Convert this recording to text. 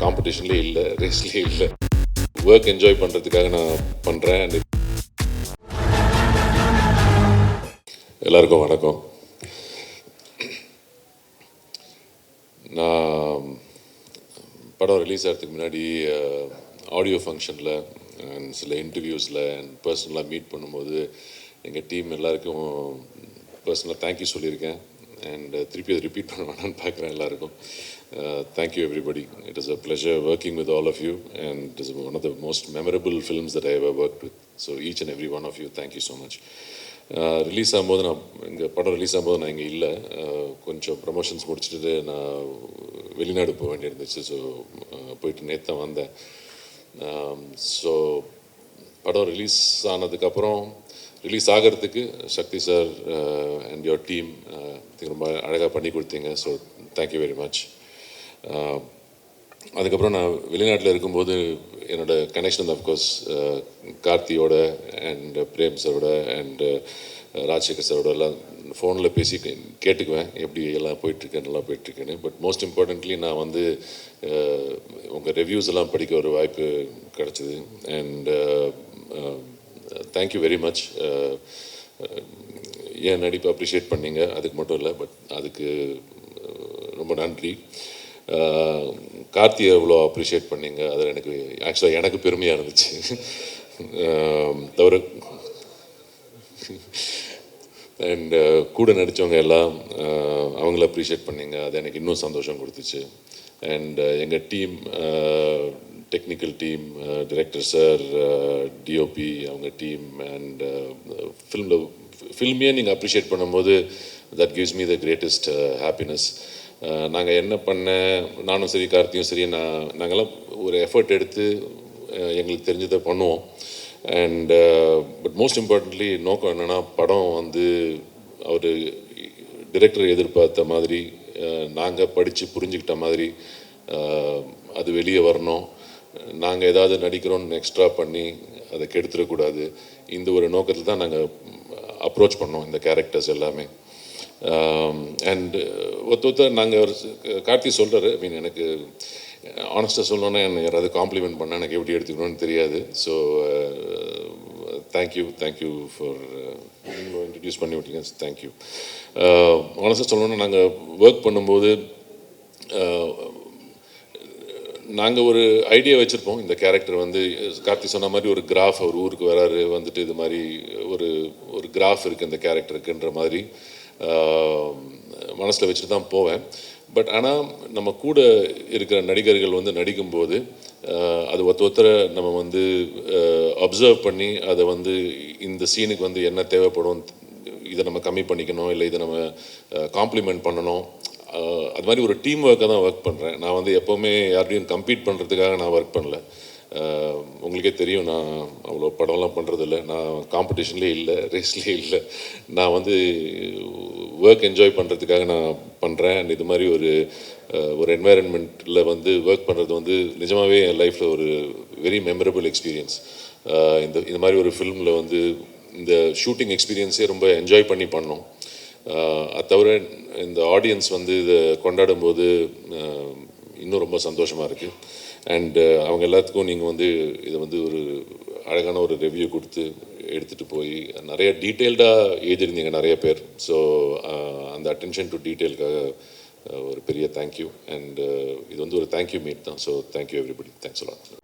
காம்படிஷன்லேயே இல்லை, ரேஸ்லேயே இல்லை. Work enjoy பண்ணுறதுக்காக நான் பண்ணுறேன். எல்லாருக்கும் வணக்கம். நான் படம் ரிலீஸ் ஆகிறதுக்கு முன்னாடி ஆடியோ ஃபங்க்ஷனில் அண்ட் சில இன்டர்வியூஸில் அண்ட் பர்சனலாக மீட் பண்ணும்போது எங்கள் டீம் எல்லாருக்கும் பர்சனலாக தேங்க்யூ சொல்லியிருக்கேன். அண்ட் திருப்பி அதை ரிப்பீட் பண்ண வேணான்னு பார்க்குறேன் எல்லாருக்கும். Thank you everybody. It is a pleasure working with all of you and it is one of the most memorable films that I have work with. So each and every one of you thank you so much. Release ஆகும்போது நான் இங்கே படம் release ஆகும்போது நான் இங்கே இல்லை, கொஞ்சம் promotions முடிச்சுட்டு நான் வெளிநாடு போக வேண்டியிருந்துச்சு. ஸோ போயிட்டு நேற்று தான் வந்தேன். ஸோ படம் ரிலீஸ் ஆனதுக்கப்புறம் ரிலீஸ் ஆகிறதுக்கு சக்தி சார் அண்ட் யோர் டீம் ரொம்ப அழகாக பண்ணி கொடுத்தீங்க. So thank you very much. அதுக்கப்புறம் நான் வெளிநாட்டில் இருக்கும்போது என்னோடய கனெக்ஷன் அஃப்கோர்ஸ் கார்த்தியோட அண்ட் பிரேம் சாரோட அண்ட் ராஜசேகர் சாரோட எல்லாம் ஃபோனில் பேசி கேட்டுக்குவேன் எப்படி எல்லாம் போயிட்டுருக்கேன், நல்லா போயிட்டுருக்கேன்னு. பட் மோஸ்ட் இம்பார்ட்டன்ட்லி நான் வந்து உங்கள் ரிவ்யூஸ் எல்லாம் படிக்க ஒரு வாய்ப்பு கிடச்சிது. And thank you very much. என் நடிப்பை அப்ரிஷியேட் பண்ணீங்க, அதுக்கு மட்டும் இல்லை, பட் அதுக்கு ரொம்ப நன்றி. கார்த்தியை எவ்வளோ அப்ரிஷியேட் பண்ணீங்க, அது எனக்கு ஆக்சுவலாக எனக்கு பெருமையாக இருந்துச்சு. தவிர அண்ட் கூட நடித்தவங்க எல்லாம் அவங்கள அப்ரிஷியேட் பண்ணீங்க, அது எனக்கு இன்னும் சந்தோஷம் கொடுத்துச்சு. அண்ட் எங்கள் team, technical team, director sir, DOP அவங்க டீம் அண்ட் ஃபில்மையே நீங்கள் அப்ரிஷியேட் பண்ணும்போது that gives me the greatest happiness. நாங்கள் என்ன பண்ண, நானும் சரி கார்த்தியும் சரி, நாங்கள்லாம் ஒரு எஃபர்ட் எடுத்து எங்களுக்கு தெரிஞ்சதை பண்ணுவோம். அண்ட் பட் மோஸ்ட் இம்பார்ட்டன்ட்லி நோக்கம் என்னென்னா, படம் வந்து அவர் டிரெக்டர் எதிர்பார்த்த மாதிரி நாங்கள் படித்து புரிஞ்சுக்கிட்ட மாதிரி அது வெளியே வரணும். நாங்கள் ஏதாவது நடிக்கிறோன்னு எக்ஸ்ட்ரா பண்ணி அதை கெடுத்துடக்கூடாது. இந்த ஒரு நோக்கத்தில் தான் நாங்கள் அப்ரோச் பண்ணோம் இந்த கேரக்டர்ஸ் எல்லாமே. அண்ட் ஒருத்தர் நாங்கள் கார்த்தி சொல்கிறாரு, ஐ மீன் எனக்கு ஆனஸ்ட்டாக சொல்லணுன்னா எனக்கு யாராவது காம்ப்ளிமெண்ட் பண்ணால் எனக்கு எப்படி எடுத்துக்கணும்னு தெரியாது. ஸோ தேங்க்யூ ஃபார் இன்ட்ரடியூஸ் பண்ணி விட்டீங்க. தேங்க்யூ. ஆனஸ்ட்டாக சொல்லணுன்னா நாங்கள் ஒர்க் பண்ணும்போது நாங்கள் ஒரு ஐடியா வச்சுருப்போம். இந்த கேரக்டர் வந்து கார்த்தி சொன்ன மாதிரி ஒரு கிராஃப், அவர் ஊருக்கு வராரு, வந்துட்டு இது மாதிரி ஒரு கிராஃப் இருக்குது இந்த கேரக்டருக்குன்ற மாதிரி மனசில் வச்சுட்டு தான் போவேன். பட் ஆனால் நம்ம கூட இருக்கிற நடிகர்கள் வந்து நடிக்கும்போது அது ஒருத்தரை நம்ம வந்து அப்சர்வ் பண்ணி அதை வந்து இந்த சீனுக்கு வந்து என்ன தேவைப்படும், இதை நம்ம கம்மி பண்ணிக்கணும், இல்லை இதை நம்ம காம்ப்ளிமெண்ட் பண்ணணும், அது மாதிரி ஒரு டீம் ஒர்க்காக தான் ஒர்க் பண்ணுறேன். நான் வந்து எப்போவுமே யார்டையும் கம்பீட் பண்ணுறதுக்காக நான் ஒர்க் பண்ணல. உங்களுக்கே தெரியும், நான் அவ்வளோ படம்லாம் பண்ணுறதில்ல, நான் காம்படிஷன்லேயே இல்லை, ரேஸ்லேயே இல்லை. நான் வந்து ஒர்க் என்ஜாய் பண்ணுறதுக்காக நான் பண்ணுறேன். அண்ட் இது மாதிரி ஒரு என்வாயன்மெண்ட்டில் வந்து ஒர்க் பண்ணுறது வந்து நிஜமாகவே என் லைஃப்பில் ஒரு வெரி மெமரபிள் எக்ஸ்பீரியன்ஸ். இந்த மாதிரி ஒரு ஃபில்மில் வந்து இந்த ஷூட்டிங் எக்ஸ்பீரியன்ஸே ரொம்ப என்ஜாய் பண்ணி பண்ணோம். அது தவிர இந்த ஆடியன்ஸ் வந்து இதை கொண்டாடும்போது இன்னும் ரொம்ப சந்தோஷமாக இருக்குது. அண்டு அவங்க எல்லாத்துக்கும் நீங்கள் வந்து இதை வந்து ஒரு அழகான ஒரு ரிவ்யூ கொடுத்து எடுத்துகிட்டு போய் நிறைய டீட்டெயில்டாக எழுதியிருந்தீங்க நிறைய பேர். ஸோ அந்த அட்டென்ஷன் டு டீட்டெயிலுக்காக ஒரு பெரிய தேங்க்யூ. அண்டு இது வந்து ஒரு தேங்க்யூ மீட் தான். So thank you everybody. Thanks a lot.